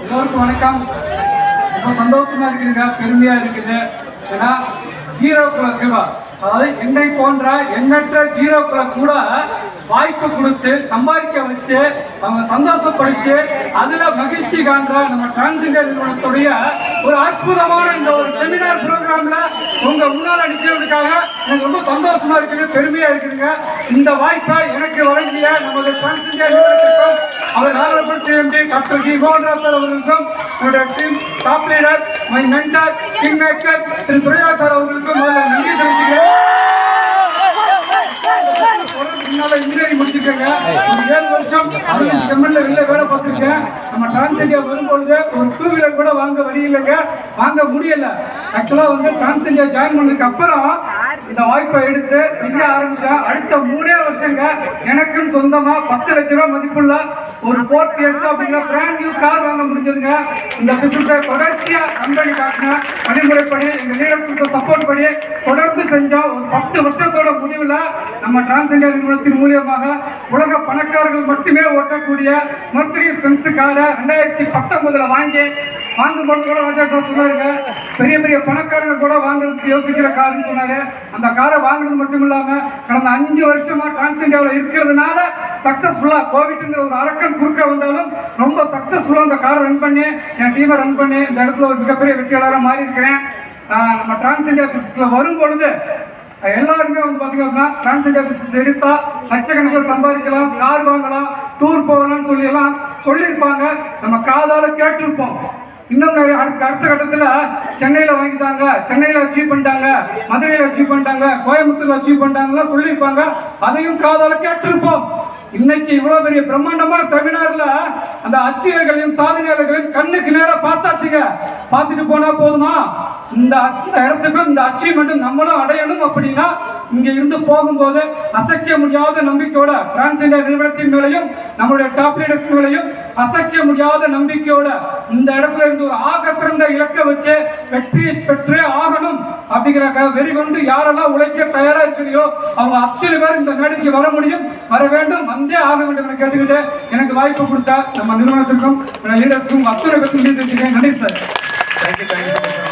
எல்லோருக்கும் வணக்கம். ரொம்ப சந்தோஷமா இருக்குதுங்க, பெருமையா இருக்குது. ஏன்னா ஜீரோக்குள்ள கூட, அதாவது என்னை போன்ற எண்ணற்ற ஜீரோக்குள்ள கூட வாய்ப்பு கொடுத்து சம்பாதிக்க வச்சு அவங்க சந்தோஷப்படுத்தி அதுல மகிழ்ச்சி காண்ற நம்ம டிரான்ஸ்ஜெண்டர் நிறுவனத்துடைய ஒரு அற்புதமான இந்த ஒரு செமினார் ப்ரோக்ராம்ல உங்க முன்னால் அடிக்கிறதுக்காக எனக்கு ரொம்ப சந்தோஷமா இருக்குது, பெருமையா இருக்குதுங்க. இந்த வாய்ப்பை எனக்கு வழங்கிய நமது டிரான்ஸ்ஜெண்டர் நிறுவனத்திற்கும் அவர் honourable CMD doctor D Mohanraj sir அவர்களுக்கும், என்னுடைய team top leader my mentor kingmaker Thiru Duraiya sir அவர்களுக்கும் முதல்ல நன்றி தெரிவிச்சுக்கிறேன். இன்ஜினியரிங் முடிச்சிருக்கேங்க. 7 வருஷம் கம்பெனில வேலை பார்த்துருக்கேன். நம்ம டிரான்ஸ்ஜெண்டர் வரும்பொழுது ஒரு 2 வீலர் கூட வாங்க வழி இல்லைங்க, வாங்க முடியல. ஆக்சுவலா டிரான்ஸ்ஜெண்டர் ஜாயின் பண்ணதுக்கு அப்புறம் இந்த வாய்ப்பை எடுத்து செய்ய ஆரம்பிச்சேன். அடுத்த 3 வருஷங்க எனக்குன்னு சொந்தமா 10 லட்ச ரூபாய் மதிப்புள்ள ஒரு ஃபோர்ட் ஃபியஸ்டா அப்படிங்கிற பிராண்ட் நியூ கார் வாங்க முடிஞ்சதுங்க. இந்த பிசினஸை தொடர்ச்சியா கம்பெனி காட்டின வழிமுறைப்படி எங்க லீடர் சப்போர்ட் படி தொடர்ந்து செஞ்சோம். ஒரு 10 வருஷத்தோட முடிவில் நம்ம டிரான்ஸ்ஜெண்டர் நிறுவனத்தின் மூலியமாக உலக பணக்காரர்கள் மட்டுமே ஓட்டக்கூடிய மெர்சிடிஸ் பென்ஸ் காரை 2019 வாங்கும் பொழுது கூட ராஜா சார் சொன்னாருங்க, பெரிய பெரிய பணக்காரர்கள் கூட வாங்குறதுக்கு யோசிக்கிற காருன்னு சொன்னாரு. அந்த காரை வாங்கினது மட்டும் இல்லாம கடந்த 5 வருஷமா டிரான்ஸ்ஜெண்டர்ல இருக்கிறதுனால சக்சஸ்ஃபுல்லா கோவிட்ங்கிற ஒரு அரக்கன் குறுக்க வந்தாலும் ரொம்ப சக்சஸ்ஃபுல்லா அந்த காரை ரன் பண்ணி என் டீமை ரன் பண்ணி இந்த இடத்துல ஒரு மிகப்பெரிய வெற்றியாளராக மாறி இருக்கிறேன். நம்ம டிரான்ஸ்ஜெண்டர் பிசினஸ்ல வரும் பொழுது எல்லாருமே பாத்தீங்கன்னா டிரான்ஸ்ஜெண்டர் பிசினஸ் எடுத்தா லட்சக்கணக்கில் சம்பாதிக்கலாம், கார் வாங்கலாம், டூர் போகலாம்னு சொல்லி எல்லாம் சொல்லியிருப்பாங்க. நம்ம காதால கேட்டிருப்போம். இன்னும் அடுத்த கட்டத்தில் சென்னையில் வாங்கிட்டாங்க, சென்னையில் அச்சீவ் பண்ணிட்டாங்க, மதுரையில் அச்சீவ் பண்ணிட்டாங்க, கோயம்புத்தூர்ல அச்சீவ் பண்ணிட்டாங்கலாம் சொல்லியிருப்பாங்க. அதையும் காதால கேட்டிருப்போம். இன்னைக்கு இவ்வளவு பெரிய பிரம்மாண்டமான செமினார்ல அந்த அச்சீவர்களையும் சாதனையாளர்களையும் கண்ணுக்கு நேரம் பார்த்தாச்சுங்க. பார்த்துட்டு போனா போதுமா? இந்த இடத்துக்கும் இந்த அச்சீவ்மெண்ட் நம்மளும் அடையணும். அப்படின்னா இங்க இருந்து போகும்போது அசைக்க முடியாத நம்பிக்கையோட டிரான்ஸ்ஜெண்டர் நிறுவனத்தின் மேலையும் நம்மளுடைய டாப் லீடர்ஸ் மேலையும் அசைக்க முடியாத நம்பிக்கையோட இந்த இடத்துல இருந்து ஒரு ஆக சிறந்த இலக்கை வச்சு வெற்றியை பெற்றே ஆகணும் அப்படிங்கிற வெறி கொண்டு யாரெல்லாம் உழைக்க தயாரா இருக்கிறீங்களோ அவங்க அத்தனை பேர் இந்த மேடைக்கு வர முடியும், வர வேண்டும், வந்தே ஆக வேண்டும் என கேட்டுக்கிட்டு எனக்கு வாய்ப்பு கொடுத்தா நம்ம நிறுவனத்திற்கும் லீடர்ஸும் அத்தனை பேருக்கும் நன்றி சார். தேங்க்யூ.